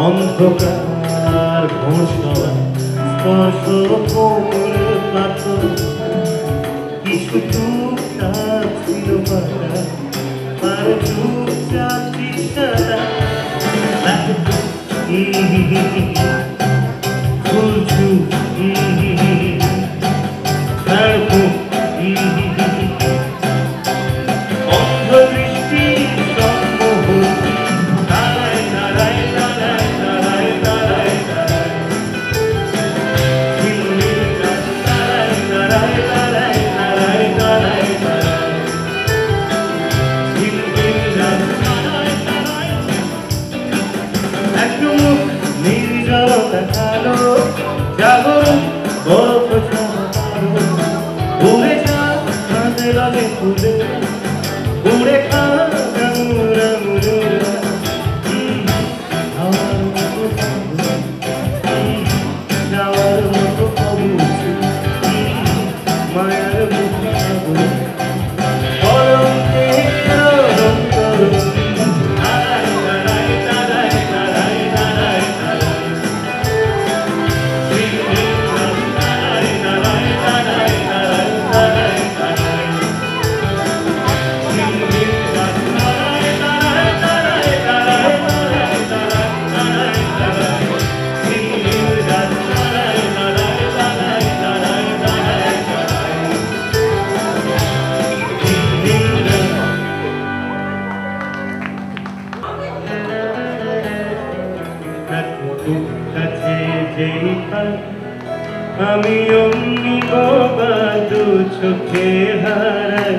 অন্ধকার ঘোষণা স্পর্শ কোমল পাথর কিছু টুকটাক ছিল পাতা আর চুপচাপ চিৎকারা ফুলছু আমি অমনি বাবা দু চোখে হারাই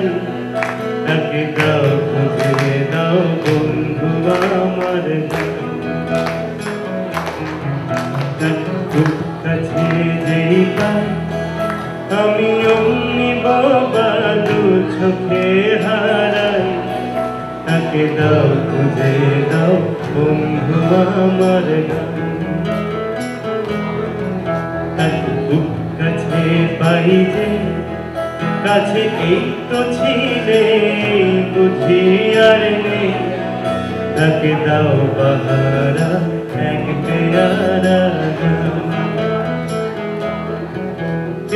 তাকে দাও খুঁজে দাও বন্ধু আমার কাছে যেই পাই আমি অমনি বাবা দু চোখে হারাই তাকে দাও খুঁজে দাও বন্ধু আমার কাছে পাই যে কাছে এই তো ছিলে বুঝি আর নেই তাকে দাও বাহারা এক পেয়ারা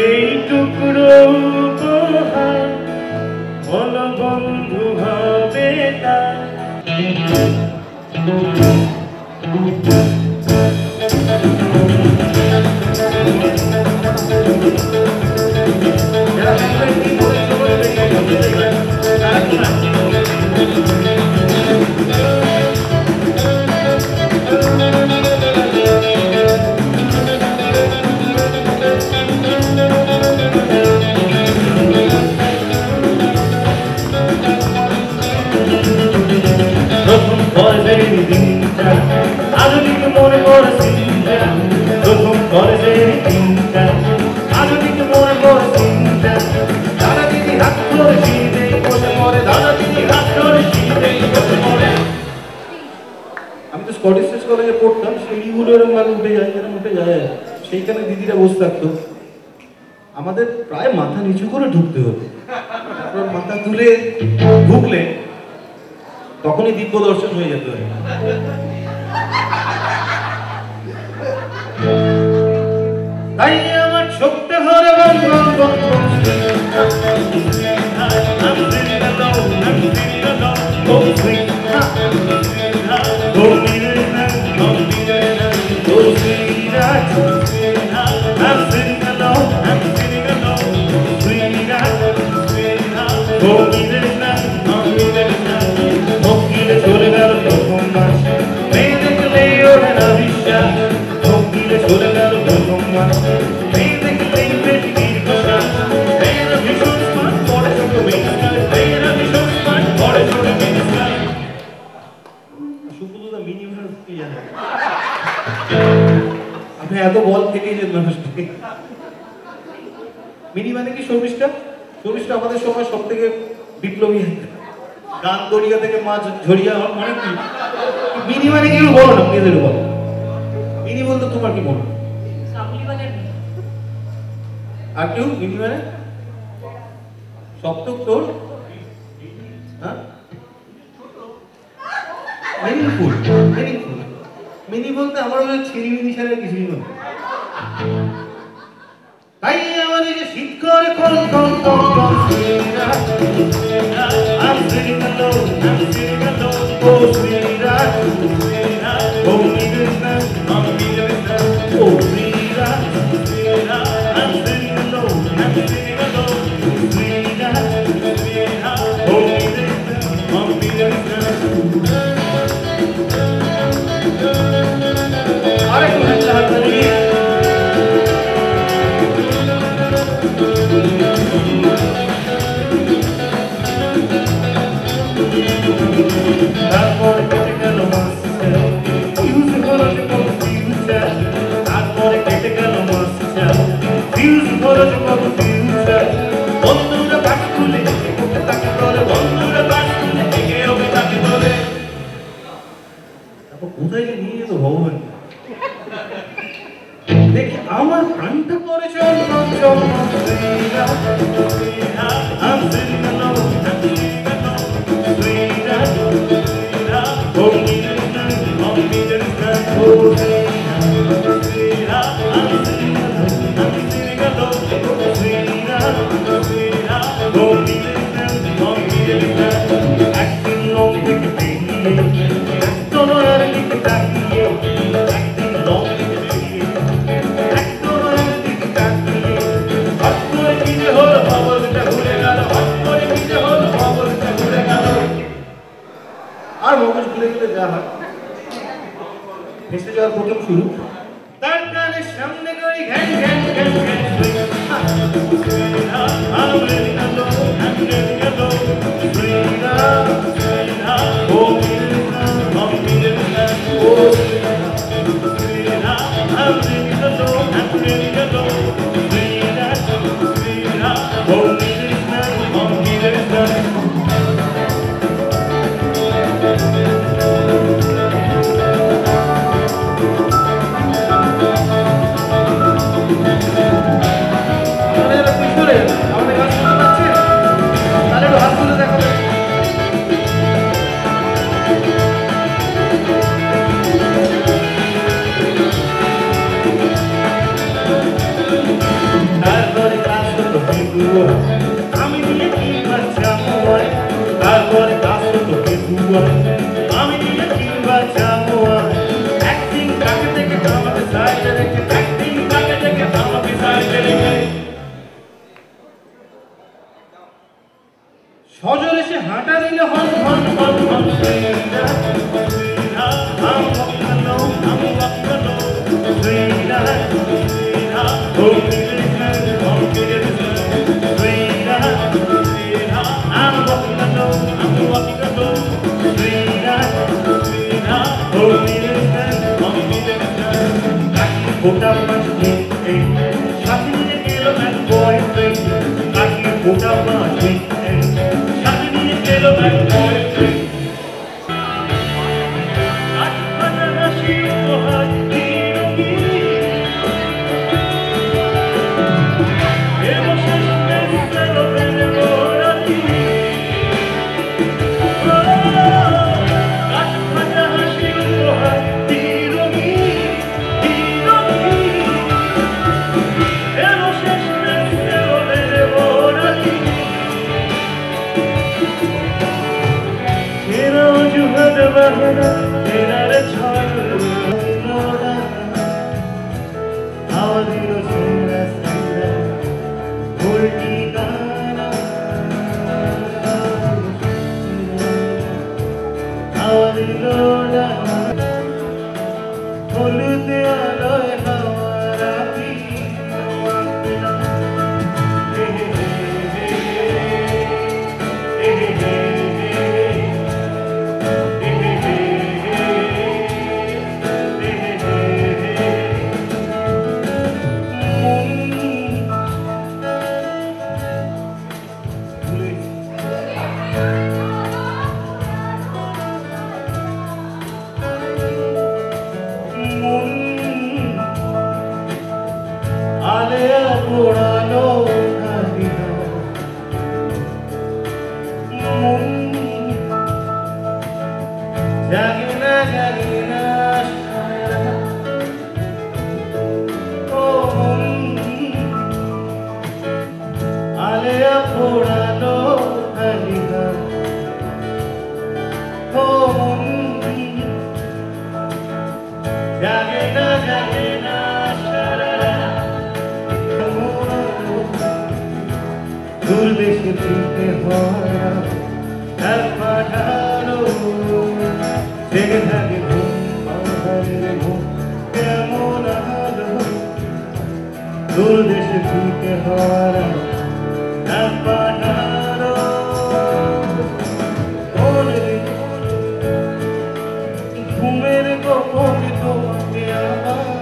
এই টুকরো উপহার বল বন্ধু হবে তার আধুনিক মনে পড়ে চিন্তা প্রথম কলেজের চিন্তা আধুনিক মনে পড়ে চিন্তা সারা দিদি ধরে সিঁড়িতেই বসে পড়ে, দাদা দিদি হাত ধরে সিঁড়িতেই বসে পড়ে। আমি তো স্কটিশ চার্চ কলেজে পড়তাম, সিঁড়িগুলো এরকম ভাবে উঠে যায়, এরকম উঠে যায়, সেইখানে দিদিরা বসে থাকতো। আমাদের প্রায় মাথা নিচু করে ঢুকতে হতো, তারপর মাথা তুলে ঢুকলে তখনই দিব্য দর্শন হয়ে যেত। তাই আমার ছোট্ট ঘরে চলে গেল প্রথম মাস, মেয়ে দেখলে ওরে না বিশ্বাস, ভক্তিতে চলে গেল প্রথম মাস, মেয়ে দেখলেই পৃথিবীর ভাষা, মেয়েরা ভীষণ স্মার্ট পড়ে ছোট মিনিস্টার, মেয়েরা ভীষণ স্মার্ট পড়ে ছোট মিনিস্টার। সুপুদা মিনি ভার্স কি জানে? আপনি এত বল খেলিয়েছেন মানুষকে। মিনি মানে কি? শর্মিষ্ঠা। শর্মিষ্ঠা আমাদের সময় সব থেকে বিপ্লবী গান গড়িয়া থেকে মাছ ঝরিয়া মানে কি? মিনি মানে কি বলো না, নিজের বলো। মিনি বলতে তোমার কি মনে? আর কেউ মিনি মানে? সপ্তক তোর? হ্যাঁ, মিনিংফুল। মিনিংফুল মিনি বলতে আমার ওই ছিনিমিনি ছাড়া কিছুই নয়। তাই আমার এই যে শীত করে কম কম কম কম I'm sitting alone, I'm sitting alone, oh sweetheart, oh sweetheart, I'm oh sweetheart, I'm sitting alone, I'm sitting alone, sweetheart, oh sweetheart, I'm তারপরে কেটে গেল মাস, ফিউজ হলো যে কত ফিউচার, তারপরে কেটে গেল মাস, ফিউজ হলো যে কত ফিউচার। বন্ধুরা বাস খুলে ওকে তাকে ধরে, বন্ধুরা বাস খুলে একে ওকে তাকে ধরে। তারপর কোথায় যে নিয়ে যেত ভগবান। দেখি আমার প্রাণটা করে চল চল চল, I'm sitting alone, I'm sitting alone, sweetheart, oh sweetheart, oh sweetheart, oh sweetheart, I'm sitting alone, I'm sitting alone, sweetheart, sweetheart, oh sweetheart, oh sweetheart, acting long থেকে বেরিয়ে, একদম আর দিকে তাকিয়ে, acting long থেকে বেরিয়ে, একদম আর দিকে তাকিয়ে, হট করে কি যে হলো খবরটা ঘুরে গেল, হট করে কি যে হলো খবরটা ঘুরে গেল। আর মগজ ঘুরে গেলে যা হয়, ভেসে যাওয়ার প্রথম শুরু। তার কানের সামনে গাড়ি ঘ্যান ঘ্যান ঘ্যান ঘ্যান, I'm living alone, I'm living alone, sweetheart, sweetheart, oh sweetheart, oh sweetheart, oh sweetheart, I'm living alone, I'm living alone, sweetheart, sweetheart, oh sweetheart, oh sweetheart. আমি নিয়ে কি বাচ্চা হয়, তারপরে কাছে তোকে দুয়ার, আমি নিয়ে কি বাচ্চা হয়, অ্যাক্টিং কাকে থেকে আমাকে সাইডে রেখে, অ্যাক্টিং কাকে থেকে আমাকে সাইডে রেখে, সজল এসে হাঁটা দিলে হন হন হন হন, I'm walking alone, I'm walking alone, sweetheart, sweetheart, oh sweetheart, oh sweetheart, sweetheart, sweetheart, I'm walking alone, I'm walking alone, sweetheart, sweetheart, oh sweetheart, oh sweetheart. Kaki kota masjid, sathi niye gelo ek boyfriend, kaki kota masjid. बहना तेरा रे छाड़ आवाज़ सुनना सुनना उल्टी गाना आवाज़ लोड़ा बोलते आलो हमारा भी Jagina, jagina, alea purano halina, jagina, jagina, Durdesh ke hora, har padhano. Jege thake ghum ahare ghum kemon halo dul deshe thike hara napadharo ole ghumer gopon tomake amar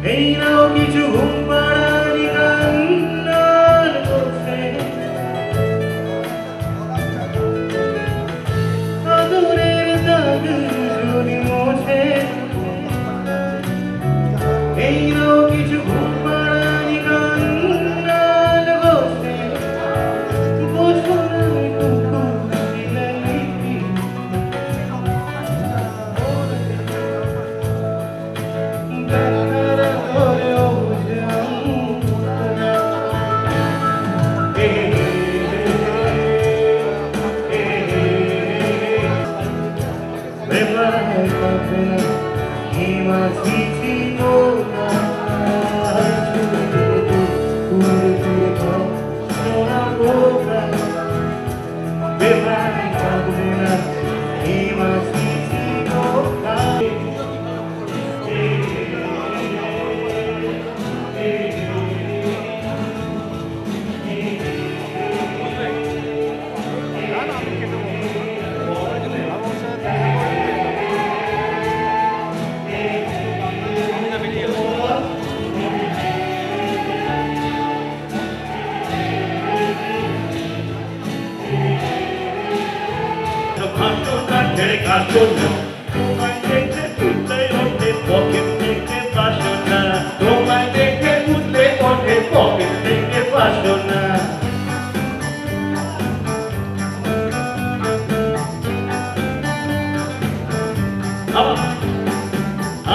Hey, now get you home, but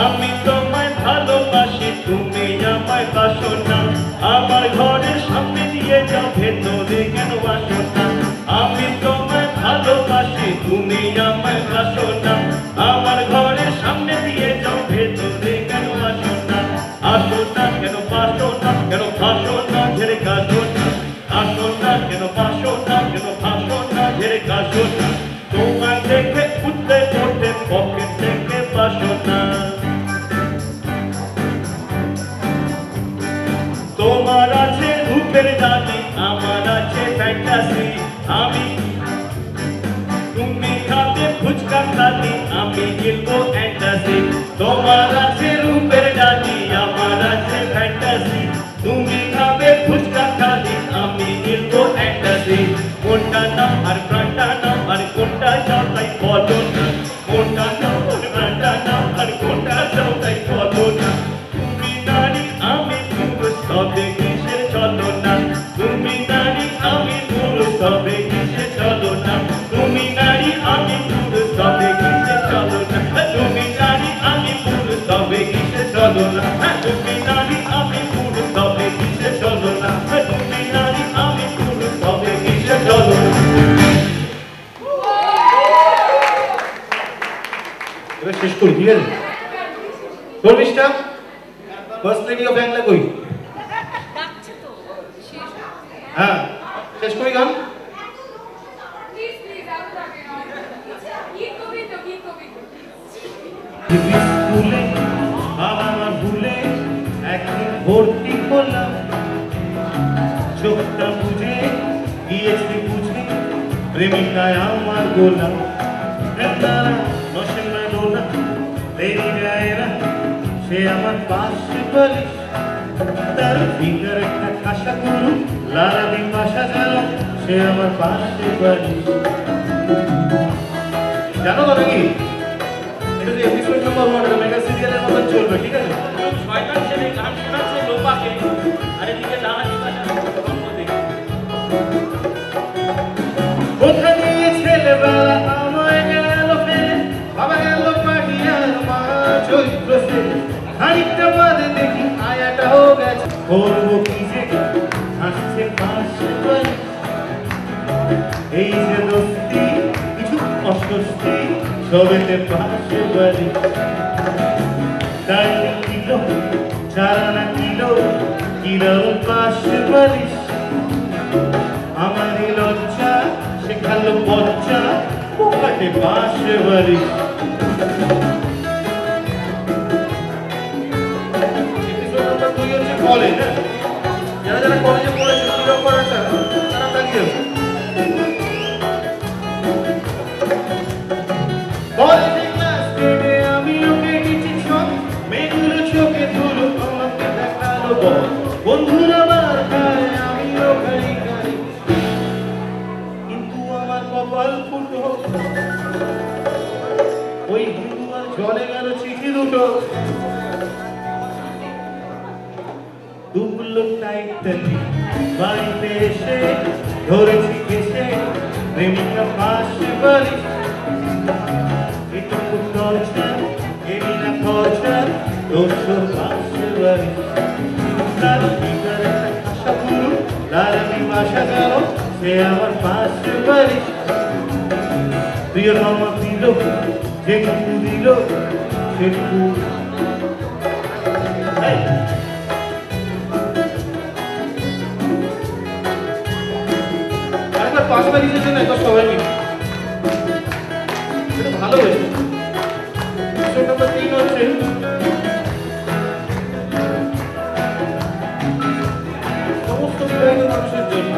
আমি তোমায় ভালোবাসি তুমি আমায় বাসো না আমার ঘরের সামনে দিয়ে যাও ভেতরে কেন আসো না আমি তোমায় ভালোবাসি তুমি আমায় বাসো না আমার ঘরের সামনে দিয়ে যাও ভেতরে কেন আসো না কেন বাসো না কেন ভাসো না ঝেড়ে কাশো না আসো না কেন বাসো না কেন ভাসো না ঝেড়ে কাশো না তোমায় দেখে উঠতে পড়তে পকেট থেকে বাসো না তোমার আছে রূপের দাবি আমার আছে ফ্যান্টাসি আমি তুমি খাবে ফুচকা খালি আমি গিলবো কোনটা চাও তাই বলো না, কোনটা চাও আর কোনটা নাও আর কোনটা চাও তাই বলো না। তুমি নারী আমি পুরুষ তবে কিসের চলো না, তুমি নারী আমি পুরুষ তবে কিসের চলো না, তুমি নারী আমি পুরুষ তবে কিসের চলো না, তুমি নারী আমি পুরুষ তবে কিসের চলো না, তুমি নারী আমি পুরুষ তবে কিসের চলো না, তুমি নারী আমি পুরুষ তবে কিসের চলো না। এবার শেষ করি, ঠিক আছে? Sharmistha, first lady of Bangla কই? হ্যাঁ, শেষ করি গান। স্কুলে বাবা মা ভুলে একদিন ভর্তি করলাম, চোখটা বুঝে গিয়েছি বুঝে প্রেমিকায় আমার গোলাম। নসে মেলো না দেরি যায় না, সে আমার পাশে বলি তার ফিঙ্গার একটা খাসা করুন লালা দিন বাসা গেল, সে আমার পাশে বলি। জানো তো নাকি এটা যে এপিসোড নাম্বার 1 এটা মেগা সিরিয়ালের মতো চলবে, ঠিক আছে? শয়তান ছেলে গান শোনাচ্ছে লোপাকে, আর এদিকে লালা দিন বাসা কোথা নিয়ে ছেলেবেলা আমায় গেল ফেলে, বাবা গেল পাহিয়ার মা চৈত্র সে, খানিকটা বাদে দেখি আয়াটাও গেছে। করবো কি যে হাসছে পাশে বলি, এই যে দোস্তি কিছু অস্বস্তি সবেতে পাশে বলি। তাই কিলো চারানা কিলো কিলো পাশে বলিস, আমারই লজ্জা শেখালো বচ্চা পোকাটে পাশে বলিস। এপিসোড নাম্বার 2 হচ্ছে কলেজ, হ্যাঁ? যারা যারা কলেজে পড়েছে কিরকম করেছে তারা তাকিয়ে আছে। কলেজে ক্লাস টেনে আমি ওকে দিচ্ছি ছক, মেয়েগুলো চোখে ধুলো আমাকে দেখালো বল, বন্ধুরা বার খায় আমিও খাই খাই, কিন্তু আমার কপাল ফুটো ওই হিন্দু আর জলে গেল চিঠি দুটো, ডুবলো টাইটালি বাড়িতে এসে ধরেছি কেসে প্রেমিকা পাশে বলি। এটুকু টর্চার এলি না খরচার তোর পাশে বলি। তার ভিতরে একটা খাসা পুরু তার আমি বাসা গেল, সে আমার পাশে বলি। প্রিয় মামা দিল যেটুকু দিল সেটুকু আরেকবার পাশে লিখেছে না তো সবাই মিলে, এটা ভালো হয়েছে। এপিসোড নাম্বার 3 হচ্ছে সমস্ত বিবাহিত মানুষের জন্য।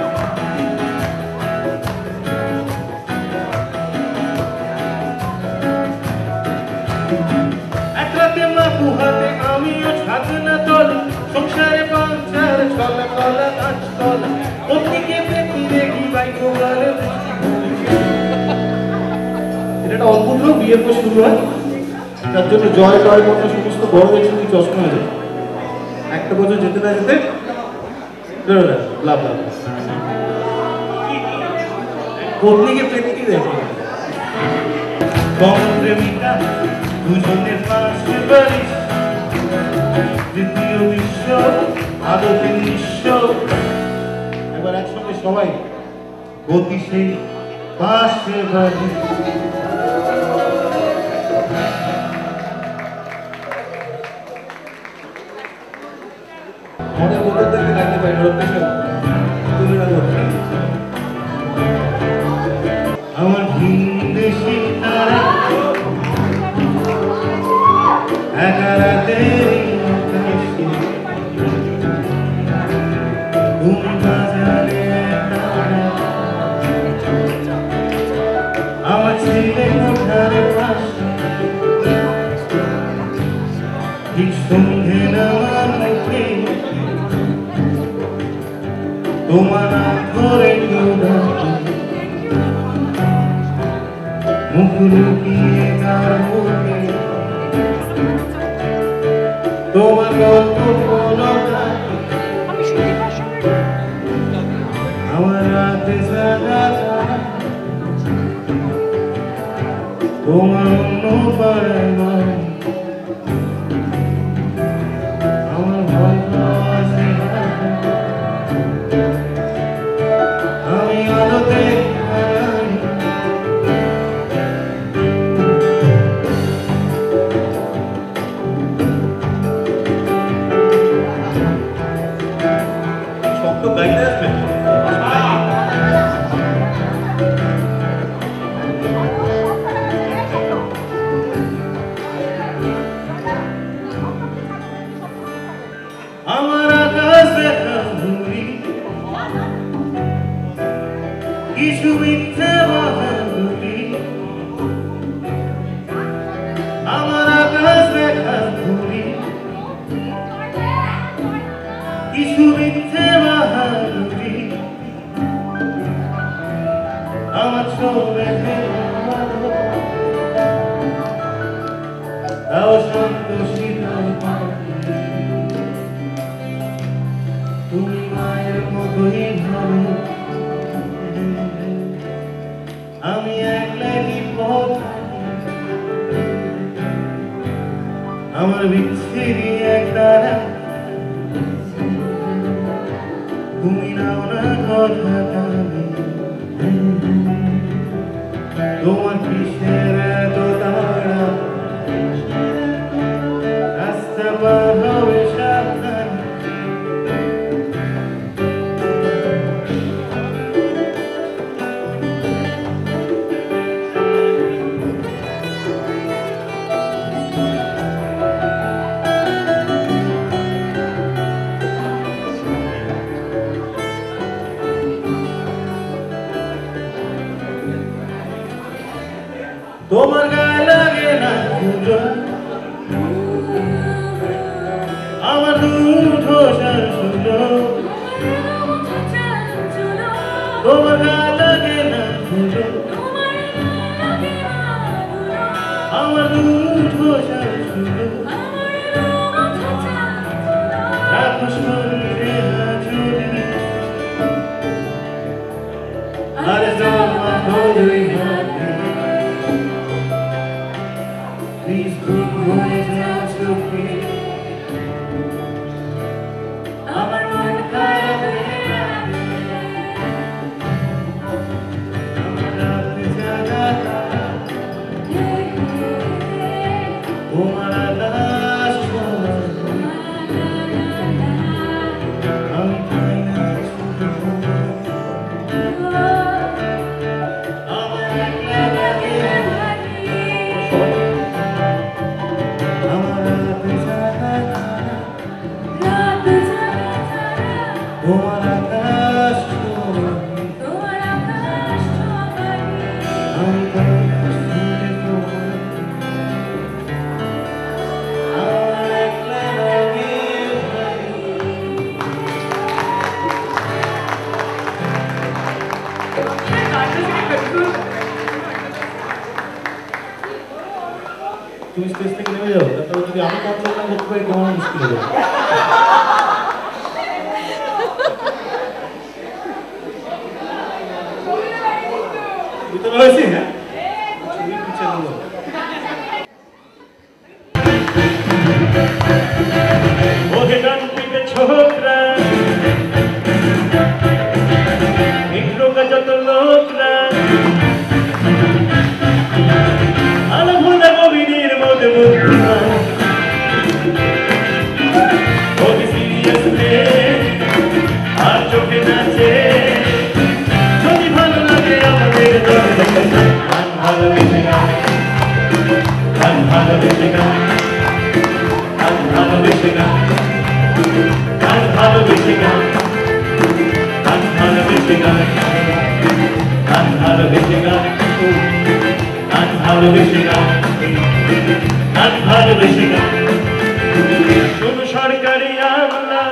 এক রাতে মা পুহাতে আমিও ছাদনা তলে, সংসারে পাঞ্চার ছলা কলা নাচ কলা, ওদিকে পেটি দেখি বাইকো বলে। এটা একটা অদ্ভুত রোগ, বিয়ের পর শুরু হয়, তার জন্য জয় টয় মতো সমস্ত বড়দের ছুটি চশমা হয়ে যায়। একটা বছর যেতে না যেতে লাভ লাভ পত্নীকে পেটটি দেখে। কম প্রেমিকা দুজনের পাশে বাড়িস, দ্বিতীয় বিশ্ব আদতে নিঃস্ব, এবার একসঙ্গে সবাই গতি সেই পাশে বাড়ি। আমাদের বন্ধুদেরকে ডাকতে পারি রোটেশন তুলে রাখবো। আমার ভিনদেশি তারা একা রাতে ঘুম বাজারে তারা, আমার ছেলে কোঠার পাশে ঠিক সন্ধে নামার মুখে তোমার ধরে মুখ লুকিয়ে কার মুখে তোমার গল্প কোনো আমার রাতে জাগা তোমার অন্য পাড়ায় আমার ভালোবাসে আমি আলোতে শক্ত গাইতে আসবে আমার আকাশ দেখা ঘুরি কিছু মিথ্যে বাহাদুরি আমার আকাশ দেখা ঘুরি কিছু মিথ্যে বাহাদুরি আমার চোখে তাও সন্তোষী তুমি মায়ের মতোই ভালো আমি একলাই বিপদ আমার বিচ্ছিরি এক দ্বারা তুমি নাও না কথা তোমার কিসের এত তারা রাস্তা পার হবে সাবধান তোমার গায়ে লাগে না পুজো আমার দুধ শাশুড়ো তোমার গায়ে লাগে না পুজো আমার দুধ শাশুড়ো রাখো শরীরে হাজুরি আর জমা হই Please put my hands to me. আমার মন খারাপ আমার রাতে জাগা তোমার আকাশ আমি পাই না আমার একলা লাগে তোমার আকাশ আমি আমার একলা লাগে তুমি স্টেজ থেকে নেমে যাও তারপরে যদি আমি কন্ট্রোল না করতে পারি তোমার মুশকিল হবে হয়েছে হ্যাঁ ওহে গান পিবে ছোকরা ইন্দ্রকা যত লোকরা আলো ভোলা গভীরের মধ্যে বুদ্ধা ওহে সিরিয়াস রে আর চোখে নাচে যদি ভালো লাগে আমাদের গান ভালোবেসে গান গান ভালোবেসে গান গান ভালোবেসে গান গান ভালোবেসে গান গান ভালোবেসে গান গান ভালোবেসে গান গান ভালোবেসে গান গান ভালোবেসে গান কোনো সরকারি আমলা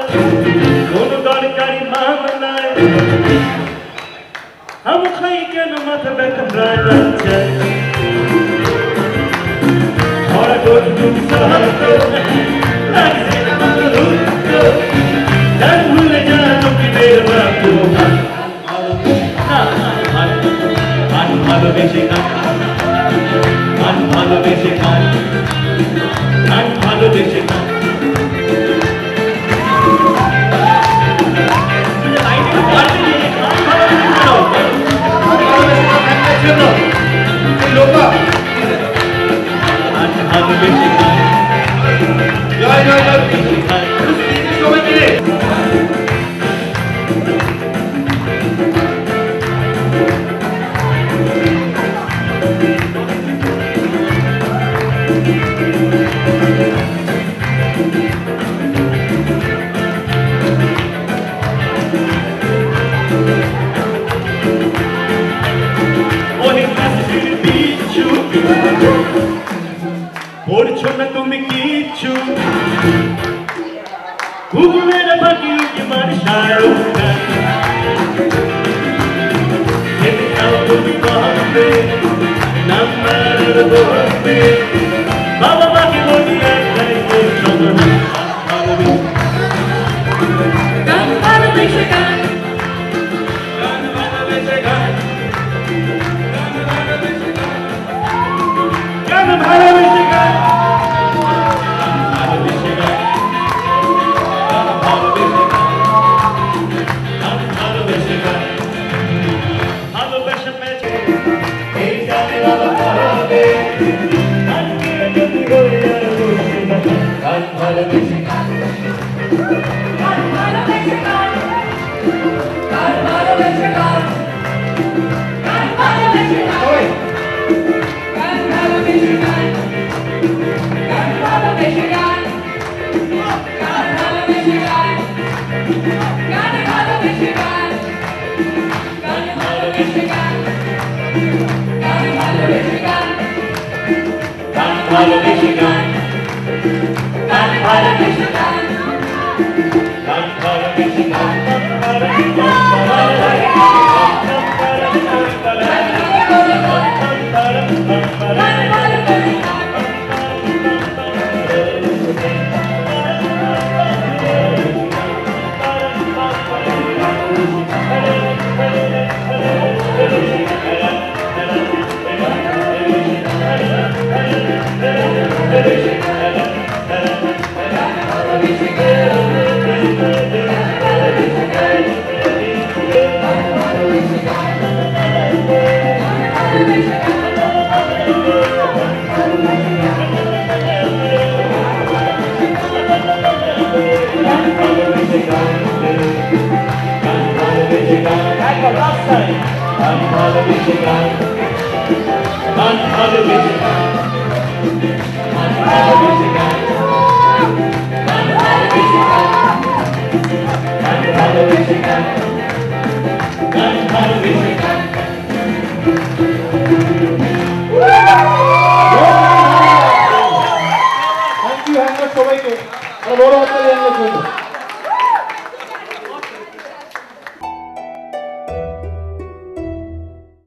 কোনো দরকারি মামলায় हम खाई के न मत बैठ राजा তুমি সত্য লাগছে না মতো রুক্ত গান ভুলে যান পিঠের বাক্য গান ভালোবেসে গান গান ভালোবেসে গান গান ভালোবেসে গান জয় জয় জয় সবাই মিলে পড়ছো না তুমি কিচ্ছু ঘুমের বাকি উঠে মার সারোগা তুমি বলবে নাম্বার বলবে বাবা মাকে বলি একটাই গান ভালোবেসে গান গান ভালোবেসে গান গান ভালোবেসে গান Unfollow